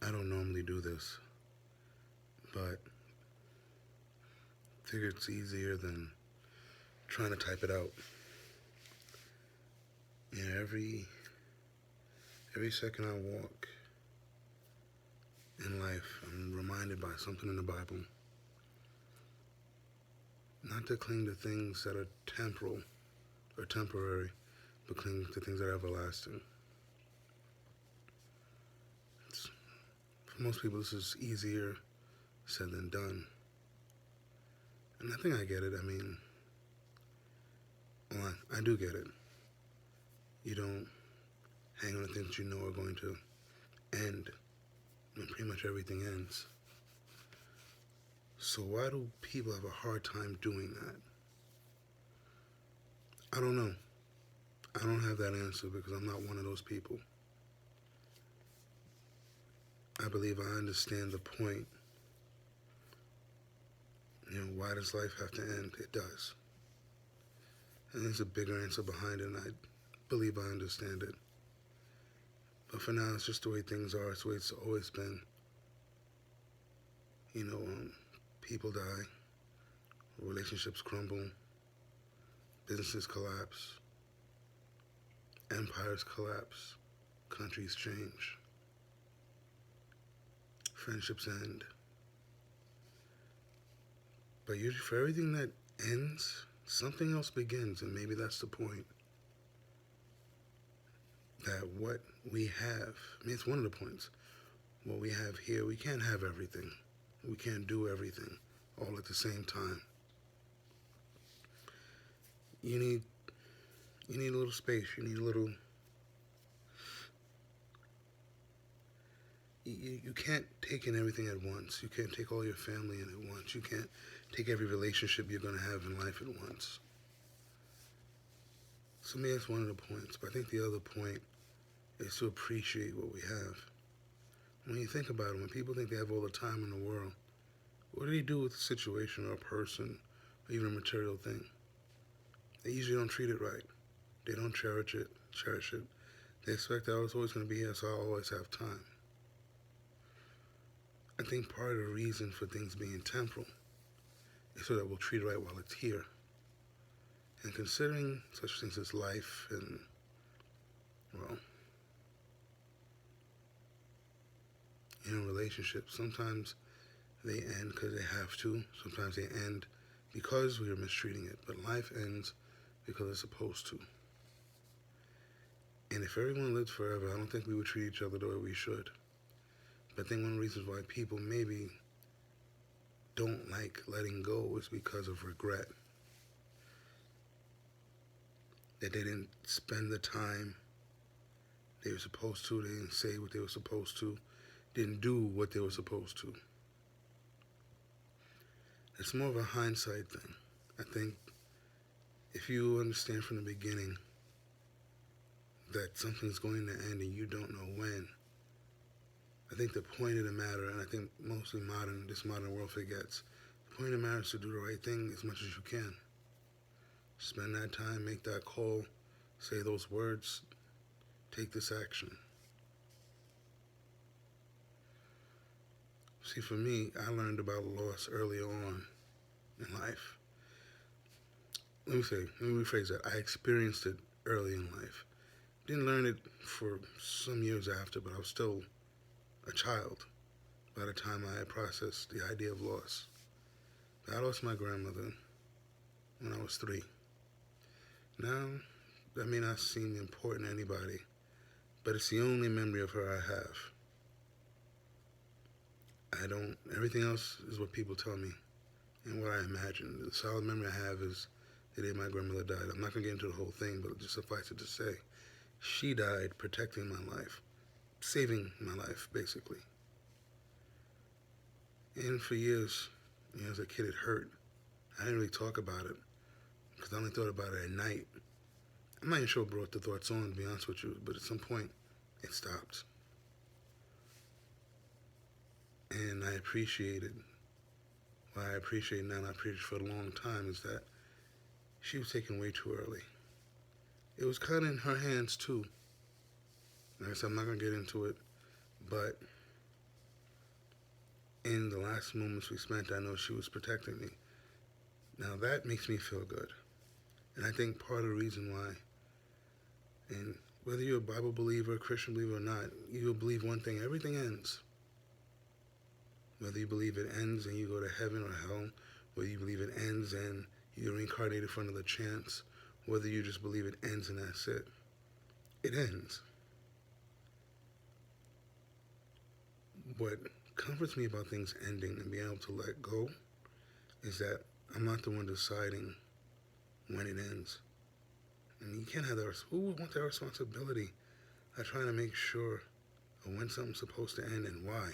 I don't normally do this, but I figure it's easier than trying to type it out. Yeah, every second I walk in life, I'm reminded by something in the Bible not to cling to things that are temporal or temporary, but cling to things that are everlasting. It's, for most people, this is easier said than done, and I think I get it. I mean, well, I do get it. You don't hang on to things you know are going to end when pretty much everything ends. So why do people have a hard time doing that? I don't know. I don't have that answer because I'm not one of those people. I believe I understand the point. Why does life have to end? It does. And there's a bigger answer behind it, and I believe I understand it. But for now, it's just the way things are. It's the way it's always been. You know, um, People die, relationships crumble, businesses collapse, empires collapse, countries change, friendships end. But usually, for everything that ends, something else begins, and maybe that's the point. That what we have, I mean, it's one of the points. What we have here, we can't have everything. We can't do everything all at the same time. You need you need a little space. You need a little. You can't take in everything at once. You can't take all your family in at once. You can't take every relationship you're going to have in life at once. So, me, that's one of the points. But I think the other point is to appreciate what we have. When you think about it, when people think they have all the time in the world, what do they do with a situation or a person or even a material thing? They usually don't treat it right. They don't cherish it. Cherish it. They expect that it's always going to be here, so I'll always have time. I think part of the reason for things being temporal is so that we'll treat it right while it's here. And considering such things as life and, well, relationships, sometimes they end because they have to. Sometimes they end because we are mistreating it. But life ends because it's supposed to. And if everyone lived forever, I don't think we would treat each other the way we should. But I think one of the reasons why people maybe don't like letting go is because of regret. That they didn't spend the time they were supposed to, they didn't say what they were supposed to, didn't do what they were supposed to. It's more of a hindsight thing. I think if you understand from the beginning that something's going to end and you don't know when, I think the point of the matter, and I think mostly this modern world forgets, the point of the matter is to do the right thing as much as you can. Spend that time, make that call, say those words, take this action. See, for me, I learned about loss early on in life. Let me rephrase that. I experienced it early in life. Didn't learn it for some years after, but I was still a child by the time I had processed the idea of loss. I lost my grandmother when I was 3. Now, that may not seem important to anybody, but it's the only memory of her I have. Everything else is what people tell me and what I imagine. The solid memory I have is the day my grandmother died. I'm not going to get into the whole thing, but just suffice it to say, she died protecting my life, saving my life, basically. And for years, as a kid, it hurt. I didn't really talk about it because I only thought about it at night. I'm not even sure what brought the thoughts on, to be honest with you, but at some point, it stopped. And I appreciated, what I appreciate now and I appreciated for a long time is that she was taken way too early. It was kind of in her hands too. Like I said, I'm not going to get into it, but in the last moments we spent, I know she was protecting me. Now that makes me feel good. And I think part of the reason why, and whether you're a Bible believer, Christian believer or not, you'll believe one thing: everything ends. Whether you believe it ends and you go to heaven or hell, whether you believe it ends and you're reincarnated for another chance, whether you just believe it ends and that's it. It ends. What comforts me about things ending and being able to let go is that I'm not the one deciding when it ends. And you can't have that. Who would want that responsibility of trying to make sure of when something's supposed to end and why?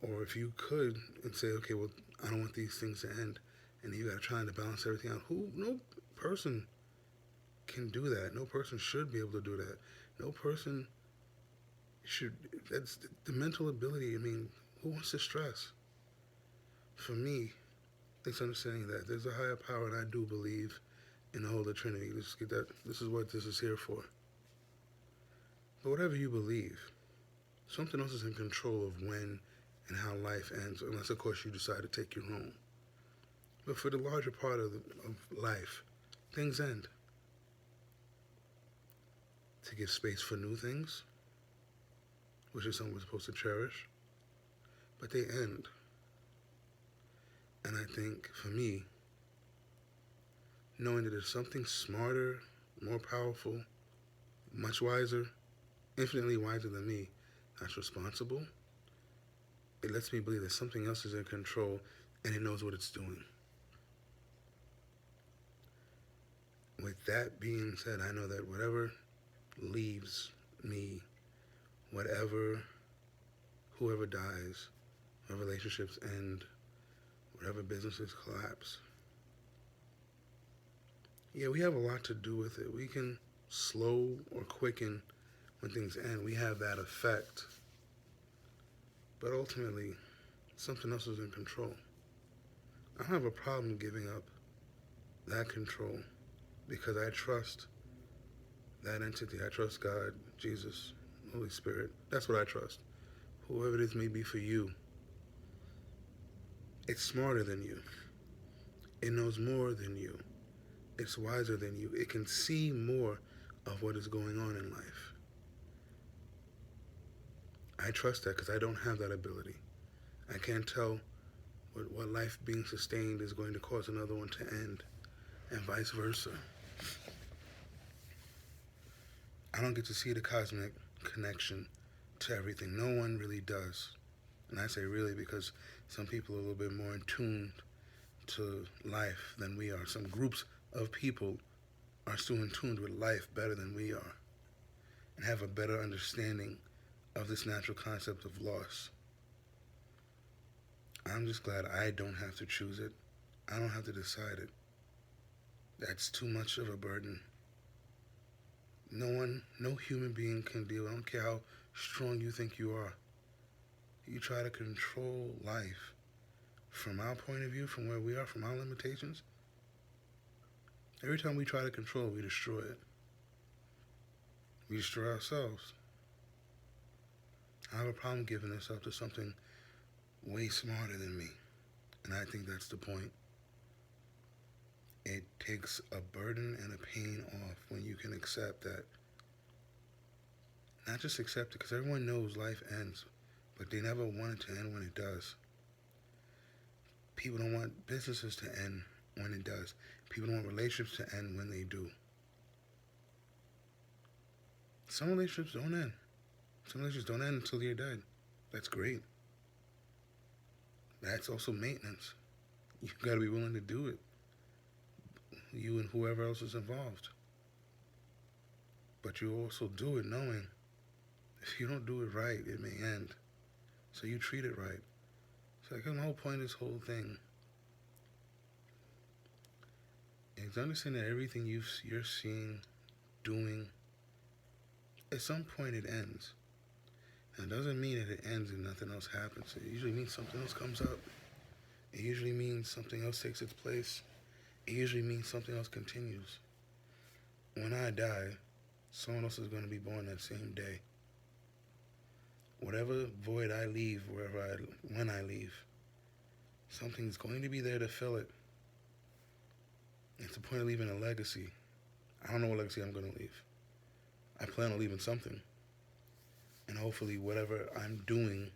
Or if you could and say, okay, well, I don't want these things to end, and you got to try to balance everything out. No person can do that. No person should be able to do that. No person should. That's the mental ability. I mean, who wants to stress? For me, it's understanding that there's a higher power, and I do believe in the Holy Trinity. Let's get that. This is what this is here for. But whatever you believe, something else is in control of when and how life ends, unless, of course, you decide to take your own. But for the larger part of life, things end. To give space for new things, which is something we're supposed to cherish, but they end. And I think, for me, knowing that there's something smarter, more powerful, much wiser, infinitely wiser than me, that's responsible, it lets me believe that something else is in control and it knows what it's doing. With that being said, I know that whatever leaves me, whoever dies, whatever relationships end, whatever businesses collapse, yeah, we have a lot to do with it. We can slow or quicken when things end. We have that effect. But ultimately, something else is in control. I don't have a problem giving up that control because I trust that entity. I trust God, Jesus, Holy Spirit. That's what I trust. Whoever it is may be for you. It's smarter than you. It knows more than you. It's wiser than you. It can see more of what is going on in life. I trust that because I don't have that ability. I can't tell what life being sustained is going to cause another one to end, and vice versa. I don't get to see the cosmic connection to everything. No one really does. And I say really because some people are a little bit more in tune to life than we are. Some groups of people are still in tune with life better than we are and have a better understanding of this natural concept of loss. I'm just glad I don't have to choose it. I don't have to decide it. That's too much of a burden. No human being can deal. I don't care how strong you think you are. You try to control life from our point of view, from where we are, from our limitations. Every time we try to control it, we destroy it. We destroy ourselves. I have a problem giving this up to something way smarter than me. And I think that's the point. It takes a burden and a pain off when you can accept that. Not just accept it, because everyone knows life ends, but they never want it to end when it does. People don't want businesses to end when it does. People don't want relationships to end when they do. Some relationships don't end. Some relationships don't end until you're dead. That's great. That's also maintenance. You've got to be willing to do it. You and whoever else is involved. But you also do it knowing if you don't do it right, it may end. So you treat it right. So like, my whole point of this whole thing is understanding that everything you're seeing, doing, at some point it ends. And it doesn't mean that it ends and nothing else happens. It usually means something else comes up. It usually means something else takes its place. It usually means something else continues. When I die, someone else is going to be born that same day. whatever void I leave, when I leave, something's going to be there to fill it. It's the point of leaving a legacy. I don't know what legacy I'm going to leave. I plan on leaving something. And hopefully, whatever I'm doing,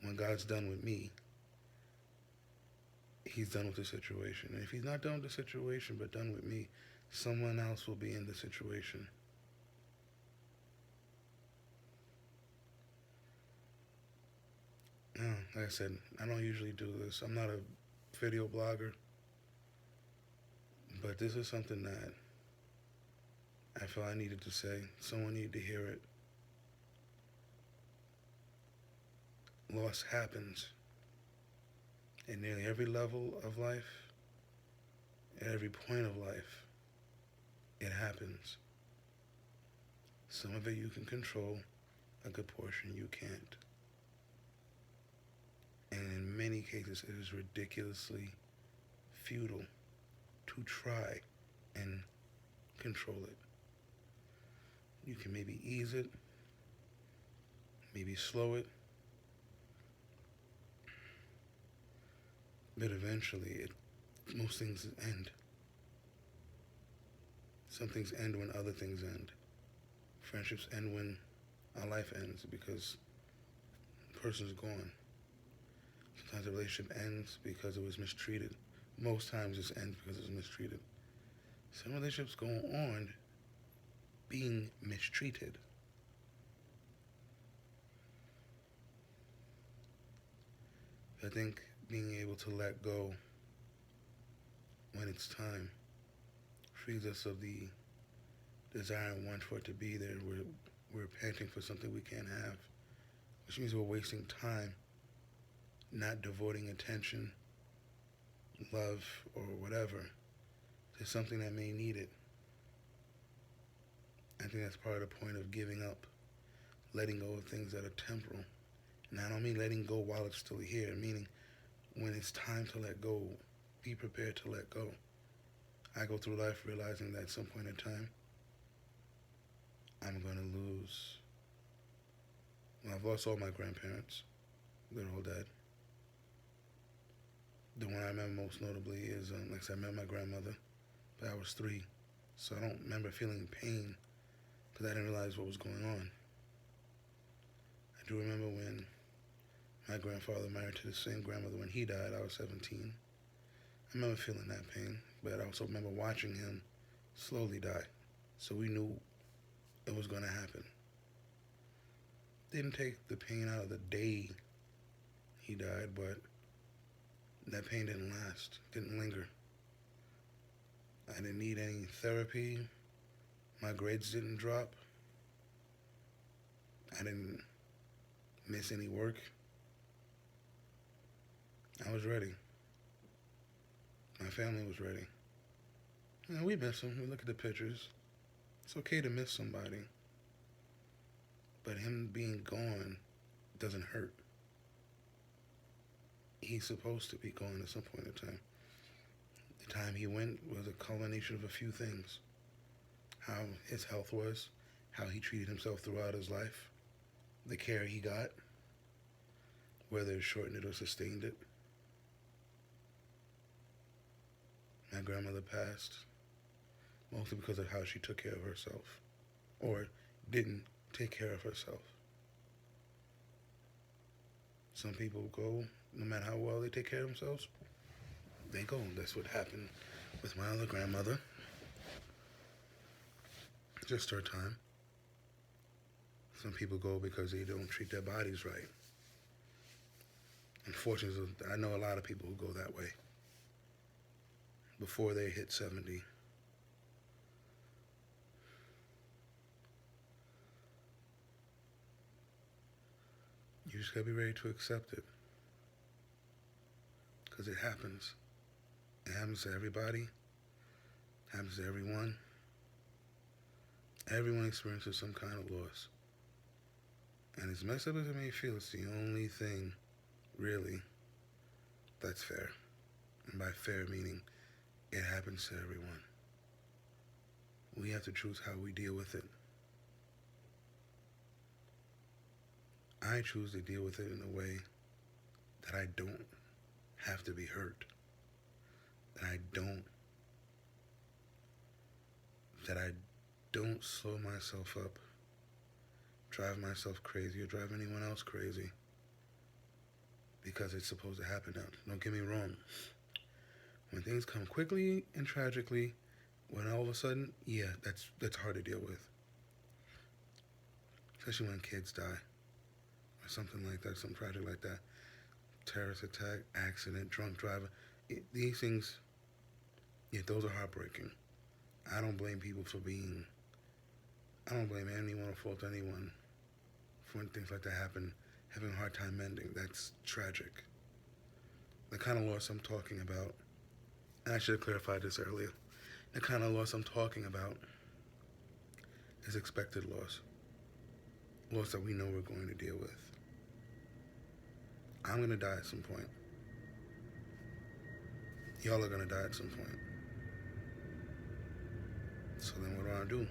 when God's done with me, He's done with the situation. And if He's not done with the situation, but done with me, someone else will be in the situation. Like I said, I don't usually do this. I'm not a video blogger. But this is something that I felt I needed to say. Someone needed to hear it. Loss happens at nearly every level of life, at every point of life. It happens. Some of it you can control, a good portion you can't. And in many cases, it is ridiculously futile to try and control it. You can maybe ease it, maybe slow it, but eventually most things end. Some things end when other things end. Friendships end when our life ends because the person's gone. Sometimes a relationship ends because it was mistreated. Most times it ends because it was mistreated. Some relationships go on being mistreated. I think being able to let go when it's time frees us of the desire and want for it to be there. We're panting for something we can't have, which means we're wasting time, not devoting attention, love, or whatever to something that may need it. I think that's part of the point of giving up, letting go of things that are temporal. And I don't mean letting go while it's still here, meaning when it's time to let go, be prepared to let go. I go through life realizing that at some point in time, I'm going to lose. Well, I've lost all my grandparents. They're all dead. The one I remember most notably is, like I said, I met my grandmother, but I was 3. So I don't remember feeling pain because I didn't realize what was going on. I do remember when my grandfather married to the same grandmother when he died. I was 17. I remember feeling that pain, but I also remember watching him slowly die. So we knew it was going to happen. Didn't take the pain out of the day he died, but that pain didn't last, didn't linger. I didn't need any therapy. My grades didn't drop. I didn't miss any work. I was ready. My family was ready. You know, we miss him. We look at the pictures. It's okay to miss somebody. But him being gone doesn't hurt. He's supposed to be gone at some point in time. The time he went was a culmination of a few things. How his health was, how he treated himself throughout his life, the care he got, whether it shortened it or sustained it. My grandmother passed mostly because of how she took care of herself, or didn't take care of herself. Some people go, no matter how well they take care of themselves, they go. That's what happened with my other grandmother. Just her time. Some people go because they don't treat their bodies right. Unfortunately, I know a lot of people who go that way before they hit 70. You just gotta be ready to accept it. Because it happens. It happens to everybody. It happens to everyone. Everyone experiences some kind of loss. And as messed up as it may feel, it's the only thing, really, that's fair. And by fair, meaning it happens to everyone. We have to choose how we deal with it. I choose to deal with it in a way that I don't have to be hurt. That I don't that I don't slow myself up, drive myself crazy, or drive anyone else crazy because it's supposed to happen now. Don't get me wrong. When things come quickly and tragically, when all of a sudden, yeah, that's hard to deal with. Especially when kids die or something like that, something tragic like that. Terrorist attack, accident, drunk driver. These things, yeah, those are heartbreaking. I don't blame people for being, I don't blame anyone or fault anyone for when things like that happen, having a hard time mending. That's tragic. The kind of loss I'm talking about, and I should have clarified this earlier, the kind of loss I'm talking about is expected loss. Loss that we know we're going to deal with. I'm going to die at some point. Y'all are going to die at some point. So then what do?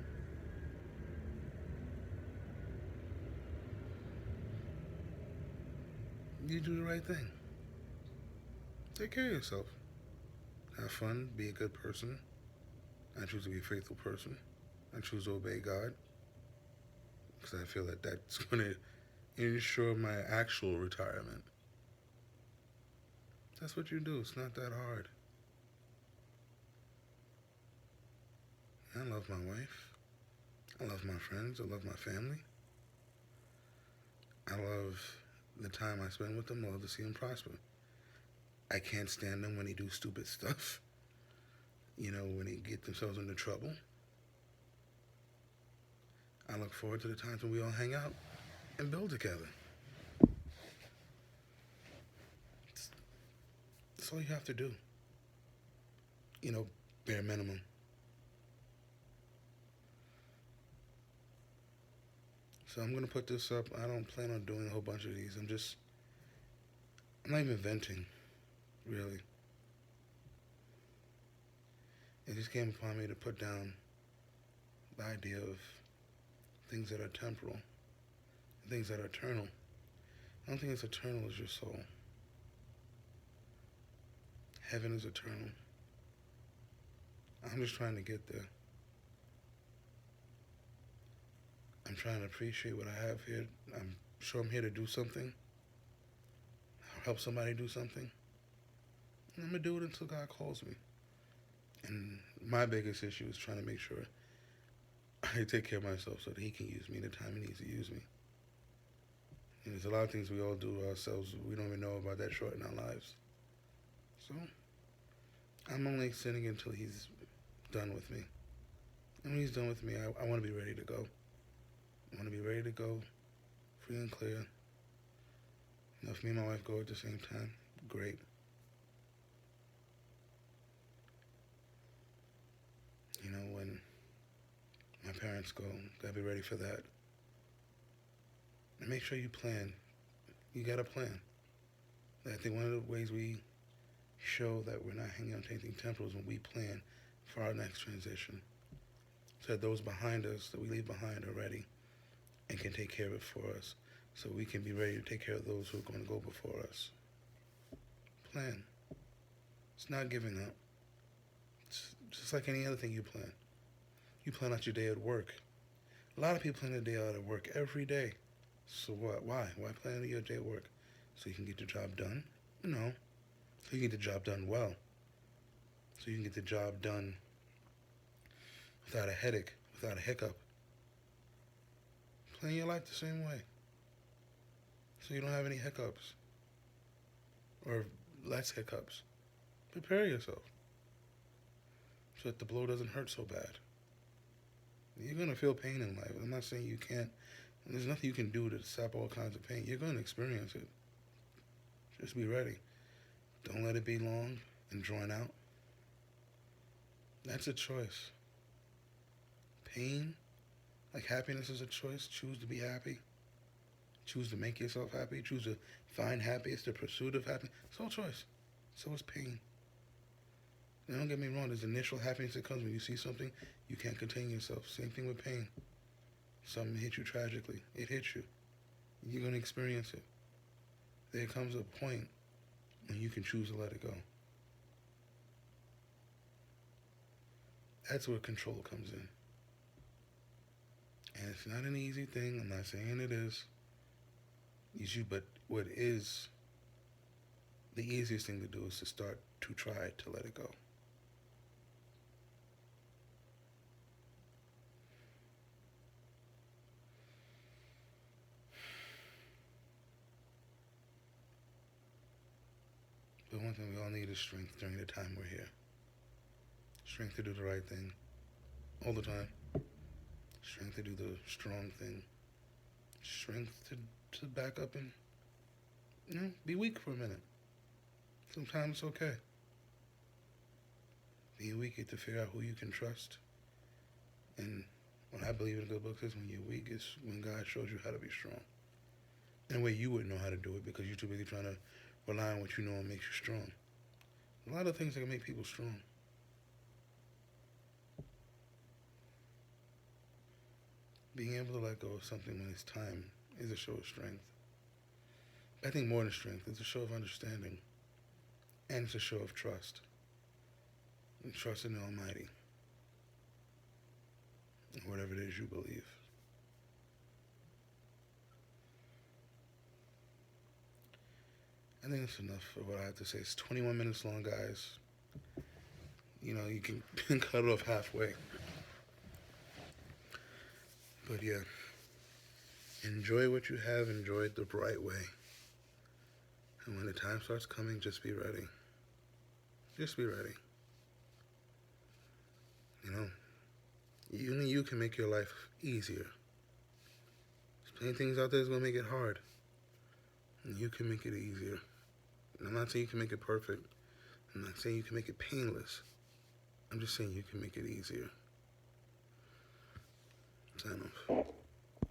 You do the right thing. Take care of yourself. Have fun. Be a good person. I choose to be a faithful person. I choose to obey God. Because I feel that that's going to ensure my actual retirement. That's what you do. It's not that hard. I love my wife. I love my friends. I love my family. I love the time I spend with them. I love to see them prosper. I can't stand them when they do stupid stuff. When they get themselves into trouble. I look forward to the times when we all hang out and build together. That's all you have to do. Bare minimum. So I'm going to put this up. I don't plan on doing a whole bunch of these. I'm not even venting, really. It just came upon me to put down the idea of things that are temporal, things that are eternal. The only thing that's eternal is your soul. Heaven is eternal. I'm just trying to get there. I'm trying to appreciate what I have here. I'm sure I'm here to do something. Help somebody do something. And I'm going to do it until God calls me. And my biggest issue is trying to make sure I take care of myself so that He can use me the time He needs to use me. And there's a lot of things we all do to ourselves we don't even know about that short in our lives. So I'm only sitting until He's done with me. And when He's done with me, I want to be ready to go. I want to be ready to go, free and clear. If me and my wife go at the same time, great. When my parents go, gotta be ready for that. And make sure you plan. You gotta plan. I think one of the ways we show that we're not hanging on to anything temporal is when we plan for our next transition. So that those behind us, that we leave behind are ready and can take care of it for us. So we can be ready to take care of those who are going to go before us. Plan. It's not giving up. It's just like any other thing you plan. You plan out your day at work. A lot of people plan their day out at work every day. So what? Why? Why plan your day at work? So you can get the job done? No. So you can get the job done well. So you can get the job done without a headache, without a hiccup. Plan your life the same way. So you don't have any hiccups. Or less hiccups. Prepare yourself. So that the blow doesn't hurt so bad. You're going to feel pain in life. I'm not saying you can't. There's nothing you can do to stop all kinds of pain. You're going to experience it. Just be ready. Don't let it be long and drawn out. That's a choice. Pain, like happiness, is a choice. Choose to be happy. Choose to make yourself happy. Choose to find happiness. It's the pursuit of happiness. It's all choice. So is pain. Now, don't get me wrong. There's initial happiness that comes when you see something. You can't contain yourself. Same thing with pain. Something hit you tragically. It hits you. You're going to experience it. There comes a point when you can choose to let it go. That's where control comes in. And it's not an easy thing. I'm not saying it is. But what is the easiest thing to do is to start to try to let it go. But one thing we all need is strength during the time we're here. Strength to do the right thing all the time. Strength to do the strong thing. Strength to back up and, be weak for a minute. Sometimes it's okay. Being weak, you have to figure out who you can trust. And what I believe in the good book is when you're weak is when God shows you how to be strong. In a way you wouldn't know how to do it because you're too busy trying to rely on what you know and makes you strong. A lot of things that can make people strong. Being able to let go of something when it's time is a show of strength. I think more than strength, it's a show of understanding. And it's a show of trust. And trust in the Almighty. And whatever it is you believe. I think that's enough of what I have to say. It's 21 minutes long, guys. You can cut it off halfway. But yeah, enjoy what you have, enjoy it the right way. And when the time starts coming, just be ready. Just be ready. Only you can make your life easier. There's plenty of things out there that's going to make it hard. And you can make it easier. And I'm not saying you can make it perfect. I'm not saying you can make it painless. I'm just saying you can make it easier. Sign off.